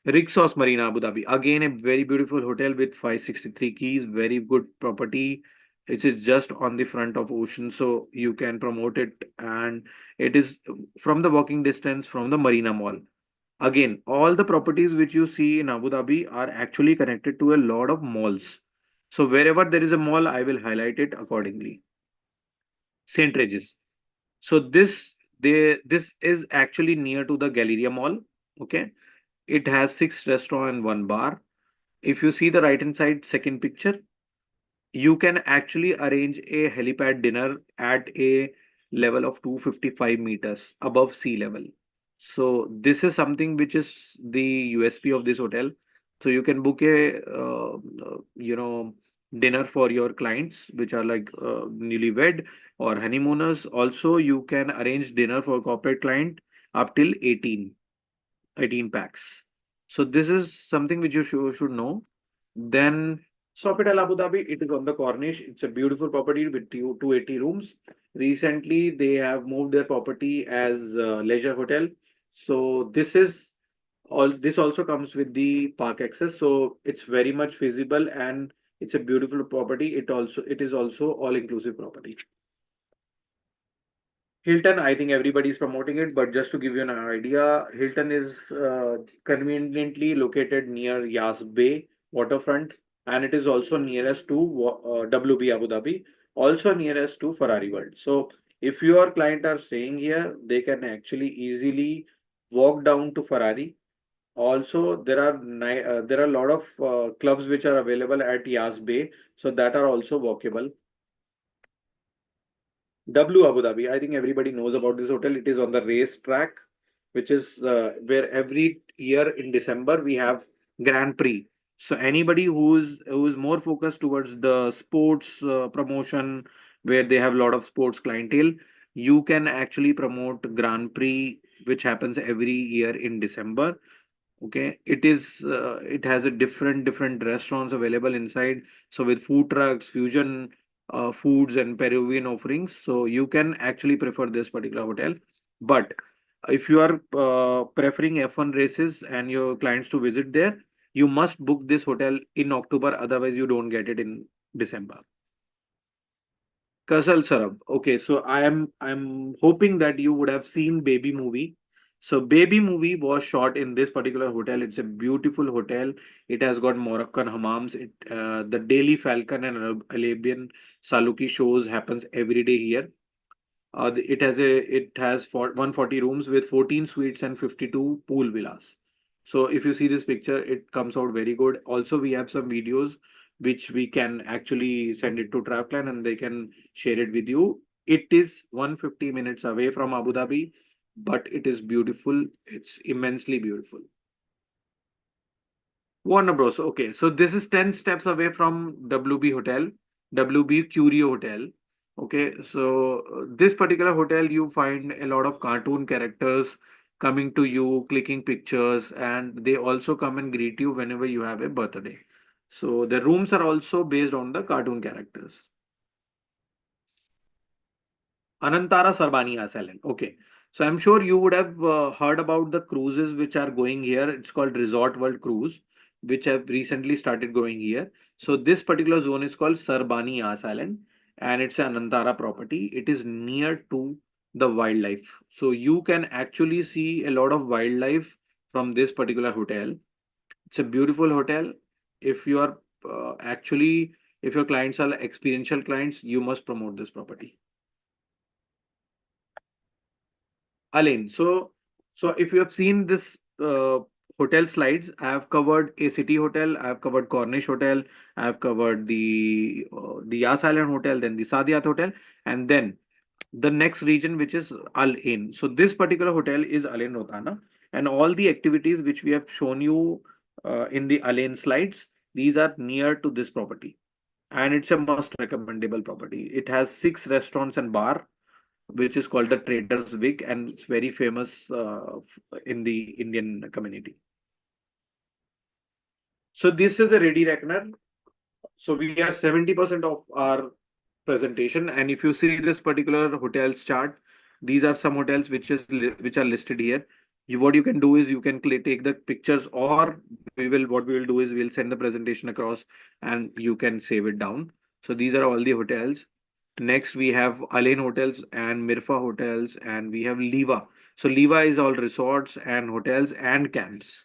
Rixos Marina Abu Dhabi. Again, a very beautiful hotel with 563 keys, very good property. It is just on the front of ocean, so you can promote it, and it is from the walking distance from the Marina Mall. Again, all the properties which you see in Abu Dhabi are actually connected to a lot of malls. So wherever there is a mall, I will highlight it accordingly. St. Regis. So this is actually near to the Galleria Mall. Okay, it has 6 restaurants and 1 bar. If you see the right hand side second picture, you can actually arrange a helipad dinner at a level of 255 meters above sea level. So this is something which is the USP of this hotel. So you can book a dinner for your clients which are like newlywed or honeymooners. Also, you can arrange dinner for corporate client up till 18 packs. So this is something which you should know. Then Sofitel Abu Dhabi, it is on the Corniche. It's a beautiful property with 280 rooms. Recently, they have moved their property as leisure hotel. So this also comes with the park access. So it's very much feasible and it's a beautiful property. It is also all inclusive property. Hilton, I think everybody is promoting it, but just to give you an idea, Hilton is conveniently located near Yas Bay waterfront, and it is also nearest to WB Abu Dhabi, also nearest to Ferrari World. So, if your client are staying here, they can actually easily walk down to Ferrari. Also, there are a lot of clubs which are available at Yas Bay, so that are also walkable. W Abu Dhabi. I think everybody knows about this hotel. It is on the race track, which is where every year in December we have Grand Prix. So anybody who's more focused towards the sports promotion, where they have a lot of sports clientele, you can actually promote Grand Prix, which happens every year in December. Okay, it has a different restaurants available inside, so with food trucks, fusion foods and Peruvian offerings, so you can actually prefer this particular hotel. But if you are preferring F1 races and your clients to visit there, you must book this hotel in October, otherwise you don't get it in December. Kasal Sarab. Okay, so I'm hoping that you would have seen Baby movie. So Baby movie was shot in this particular hotel. It's a beautiful hotel. It has got Moroccan hammams. The Daily Falcon and Arabian Saluki shows happens every day here. It has 140 rooms with 14 suites and 52 pool villas. So if you see this picture, it comes out very good. Also, we have some videos which we can actually send it to Travelan and they can share it with you. It is 150 minutes away from Abu Dhabi, but it is beautiful. It's immensely beautiful. Warner Bros. Okay, so this is 10 steps away from WB Hotel, WB Curio Hotel. Okay, so this particular hotel, you find a lot of cartoon characters coming to you, clicking pictures, and they also come and greet you whenever you have a birthday. So the rooms are also based on the cartoon characters. Anantara Sarbani Island. Okay. So I'm sure you would have heard about the cruises which are going here. It's called Resort World Cruise, which have recently started going here. So this particular zone is called Sarbani Island and it's an Anantara property. It is near to the wildlife. So you can actually see a lot of wildlife from this particular hotel. It's a beautiful hotel. If you are if your clients are experiential clients, you must promote this property. Alain, so if you have seen this hotel slides, I have covered a city hotel, I have covered Cornish Hotel, I have covered the Yas Island Hotel, then the Saadiyat Hotel, and then the next region which is Al Ain. So this particular hotel is Al Ain Rotana, and all the activities which we have shown you in the Al Ain slides, these are near to this property, and it's a must recommendable property. It has 6 restaurants and bar which is called the Traders Wig, and it's very famous in the Indian community. So this is a ready reckoner. So we are 70% of our presentation, and if you see this particular hotels chart, these are some hotels which are listed here. What you can do is you can take the pictures, or what we will do is we'll send the presentation across and you can save it down. So these are all the hotels. Next we have Alain Hotels and Mirfa Hotels, and we have Liva. So Liva is all resorts and hotels and camps.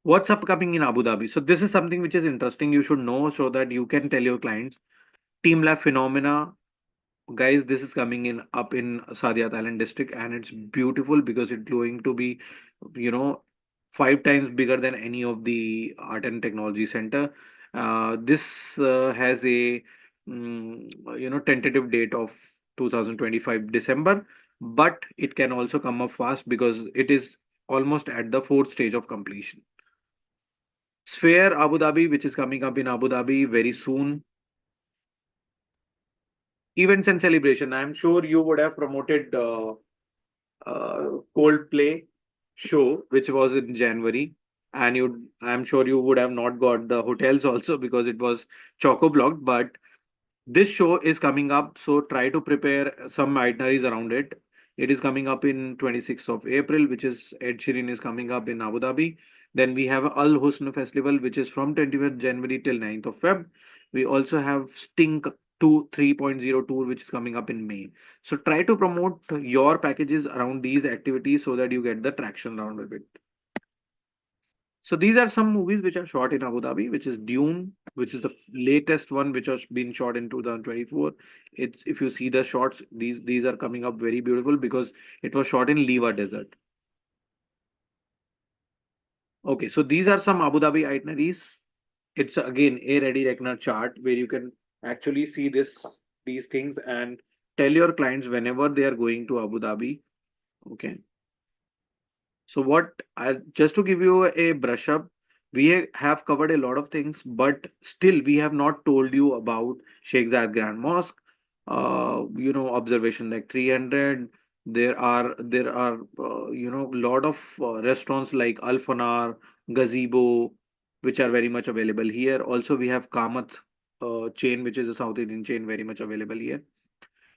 What's upcoming in Abu Dhabi? So this is something which is interesting. You should know so that you can tell your clients. Team Lab Phenomena, guys. This is coming in up in Saadiyat Island district, and it's beautiful because it's going to be, you know, 5 times bigger than any of the art and technology center. This has a tentative date of 2025 December, but it can also come up fast because it is almost at the fourth stage of completion. Sphere Abu Dhabi, which is coming up in Abu Dhabi very soon. Events and celebration. I'm sure you would have promoted Coldplay show, which was in January, and I'm sure you would have not got the hotels also because it was choco blocked. But this show is coming up, so try to prepare some itineraries around it. It is coming up in 26th of April, which is Ed Sheeran is coming up in Abu Dhabi. Then we have Al Husn Festival, which is from 25th January till 9th of Feb. We also have Sting 2 3.0 tour, which is coming up in May. So try to promote your packages around these activities so that you get the traction around of it. So these are some movies which are shot in Abu Dhabi, which is Dune, which is the latest one which has been shot in 2024. It's if you see the shots, these are coming up very beautiful because it was shot in Liva Desert. Okay, so these are some Abu Dhabi itineraries. It's again a ready reckoner chart where you can actually see these things and tell your clients whenever they are going to Abu Dhabi. Okay. So what I just to give you a brush up, we have covered a lot of things, but still we have not told you about Sheikh Zayed Grand Mosque. Observation like 300. There are lot of restaurants like Al Fanar, Gazebo, which are very much available here. Also, we have Kamath chain, which is a South Indian chain, very much available here.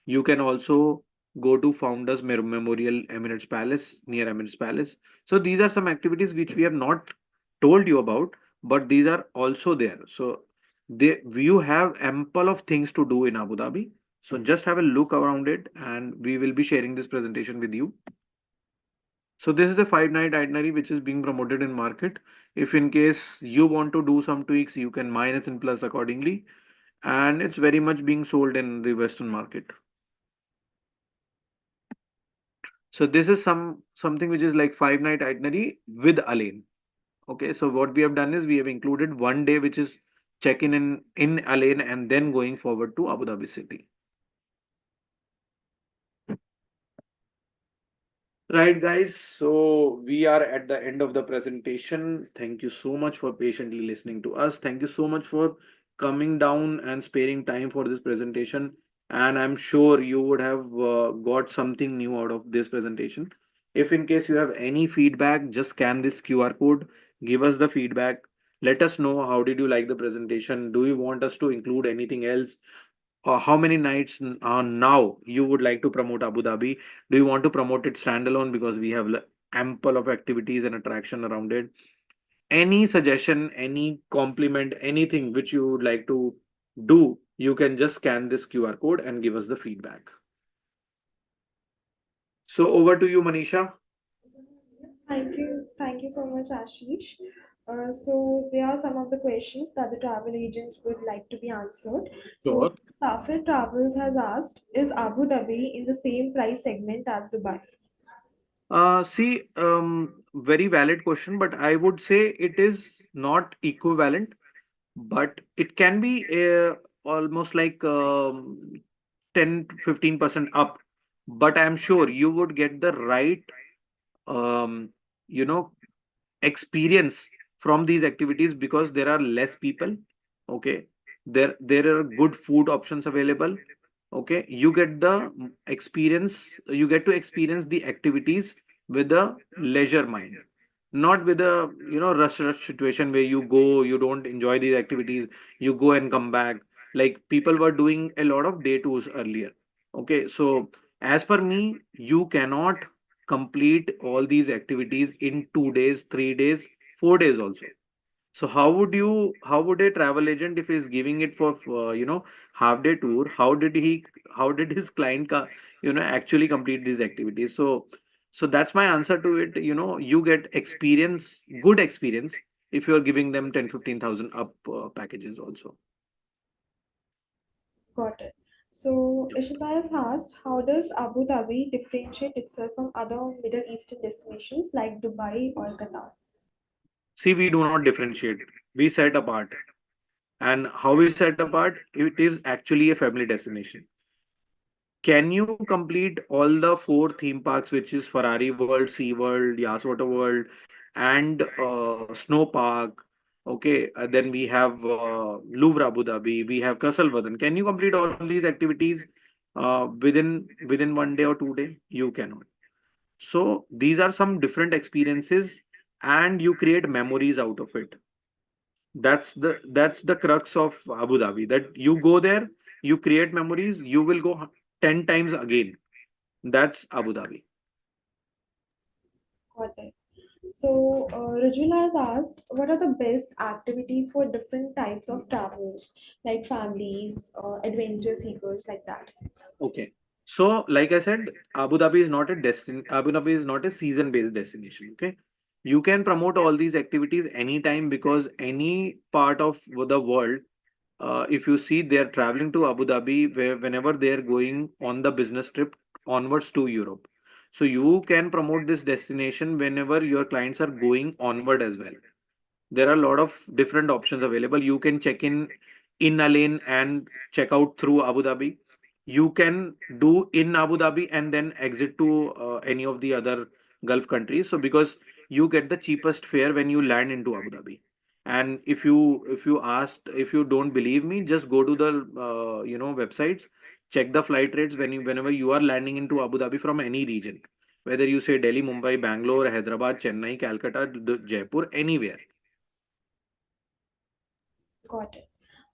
You can also go to Founders Memorial Emirates Palace near Emirates Palace. So these are some activities which we have not told you about, but these are also there. So you have ample of things to do in Abu Dhabi. So just have a look around it, and we will be sharing this presentation with you. So this is the 5 night itinerary which is being promoted in market. If in case you want to do some tweaks, you can minus and plus accordingly. And it's very much being sold in the Western market. So this is something which is like 5 night itinerary with Alain. Okay, so what we have done is we have included one day which is check-in in Alain and then going forward to Abu Dhabi city. Right, guys. So we are at the end of the presentation. Thank you so much for patiently listening to us. Thank you so much for coming down and sparing time for this presentation. And I'm sure you would have got something new out of this presentation. If in case you have any feedback, just scan this QR code, give us the feedback. Let us know how did you like the presentation. Do you want us to include anything else? How many nights now you would like to promote Abu Dhabi? Do you want to promote it standalone because we have ample of activities and attraction around it? Any suggestion, any compliment, anything which you would like to do, you can just scan this QR code and give us the feedback. So over to you, Manisha. Thank you so much, Ashish. So there are some of the questions that the travel agents would like to be answered. Sure. So Safir Travels has asked, is Abu Dhabi in the same price segment as Dubai? Very valid question, but I would say it is not equivalent, but it can be almost like 10 to 15% up. But I'm sure you would get the right um, you know experience from these activities because there are less people. Okay, there are good food options available. Okay, you get the experience, you get to experience the activities with a leisure mind. not with a rush situation where you go, you don't enjoy these activities, you go and come back. Like people were doing a lot of day tours earlier. Okay, so as per me, you cannot complete all these activities in 2 days, 3 days, 4 days also. So how would a travel agent, if he's giving it for half day tour, how did his client actually complete these activities? So that's my answer to it. You get experience, good experience, if you're giving them 10-15,000 up packages also. Got it. So Ishita has asked, how does Abu Dhabi differentiate itself from other Middle Eastern destinations like Dubai or Qatar? See, we do not differentiate. We set apart. And how we set apart? It is actually a family destination. Can you complete all the four theme parks, which is Ferrari World, Sea World, Yas Water World, and Snow Park? Okay, then we have Louvre Abu Dhabi, we have Castle Vadan. Can you complete all these activities within 1 day or 2 day? You cannot. So these are some different experiences, and you create memories out of it. That's the crux of Abu Dhabi. That you go there, you create memories, you will go 10 times again. That's Abu Dhabi. Got it. So Rajula has asked, what are the best activities for different types of travelers, like families, adventure seekers, like that? Okay. So, like I said, Abu Dhabi is not a Abu Dhabi is not a season-based destination. Okay. You can promote all these activities anytime, because any part of the world, if you see, they are traveling to Abu Dhabi whenever they are going on the business trip onwards to Europe. So you can promote this destination whenever your clients are going onward as well. There are a lot of different options available. You can check in a lane and check out through Abu Dhabi. You can do in Abu Dhabi and then exit to any of the other Gulf countries. So because you get the cheapest fare when you land into Abu Dhabi. And if you don't believe me, just go to the websites, check the flight rates whenever you are landing into Abu Dhabi from any region, whether you say Delhi, Mumbai, Bangalore, Hyderabad, Chennai, Calcutta, Jaipur, anywhere. Got it.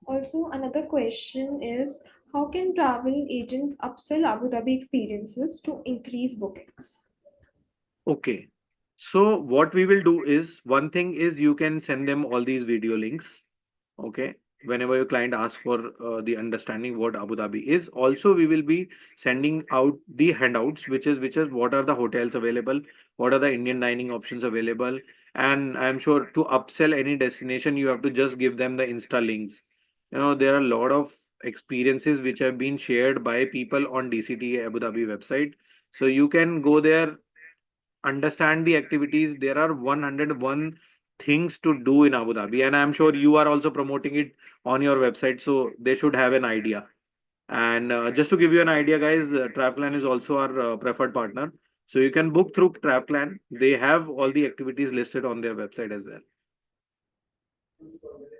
Also, another question is, how can travel agents upsell Abu Dhabi experiences to increase bookings? Okay. So what we will do is, one thing is, you can send them all these video links. Okay. Whenever your client asks for the understanding what Abu Dhabi is, also we will be sending out the handouts, which is what are the hotels available, what are the Indian dining options available, and I'm sure to upsell any destination, you have to just give them the Insta links. There are a lot of experiences which have been shared by people on DCT Abu Dhabi website. So you can go there, understand the activities. There are 101 things to do in Abu Dhabi, and I'm sure you are also promoting it on your website, so they should have an idea. And just to give you an idea, guys, TravPlan is also our preferred partner. So you can book through TravPlan. They have all the activities listed on their website as well.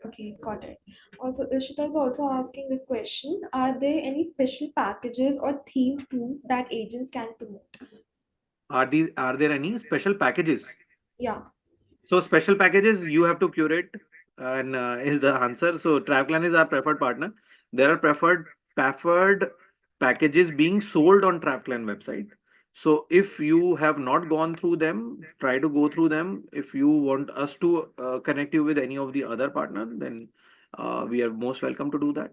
Okay, got it. Also, Ishita is also asking this question, are there any special packages or theme too that agents can promote? Are there any special packages? Yeah. So special packages you have to curate, and is the answer. So TravClan is our preferred partner. There are preferred packages being sold on TravClan website. So if you have not gone through them, try to go through them. If you want us to connect you with any of the other partners, then we are most welcome to do that.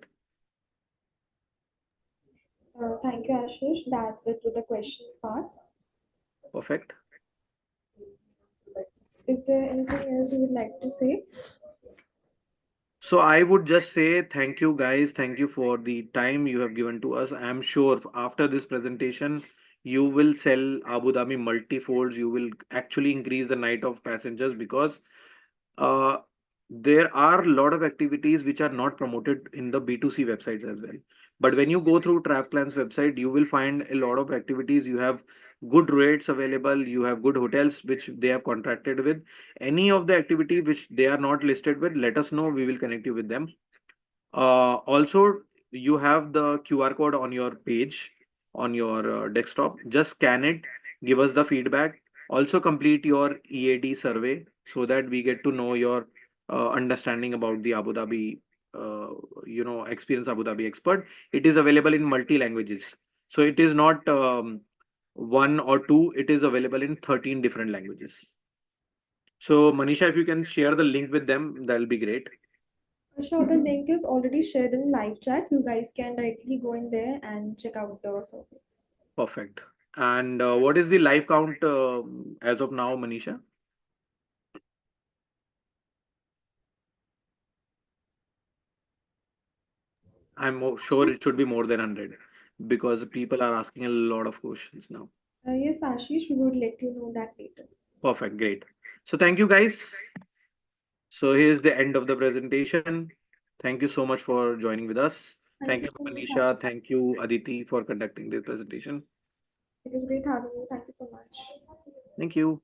Thank you, Ashish. That's it with the questions part. Perfect. Is there anything else you would like to say? So I would just say thank you, guys. Thank you for the time you have given to us. I'm sure after this presentation, you will sell Abu Dhabi multifolds. You will actually increase the night of passengers, because uh, there are a lot of activities which are not promoted in the B2C websites as well. But when you go through TravPlan's website, you will find a lot of activities. You have good rates available. You have good hotels which they have contracted with. Any of the activity which they are not listed with, let us know. We will connect you with them. Also, you have the QR code on your page, on your desktop. Just scan it, give us the feedback. Also complete your EAD survey so that we get to know your understanding about the Abu Dhabi, experience Abu Dhabi expert. It is available in multi languages. So it is not one or two, it is available in 13 different languages. So Manisha, if you can share the link with them, that'll be great. Sure, the link is already shared in live chat. You guys can directly go in there and check out the survey. Perfect. And what is the live count as of now, Manisha? Sure it should be more than 100 because people are asking a lot of questions now. Yes, Ashish, we would let you know that later. Perfect, great. So thank you guys. So here's the end of the presentation. Thank you so much for joining with us. Thank Thank you, you so much, Manisha. Ashish. Thank you, Aditi, for conducting this presentation. It was great having you. Thank you so much. Thank you.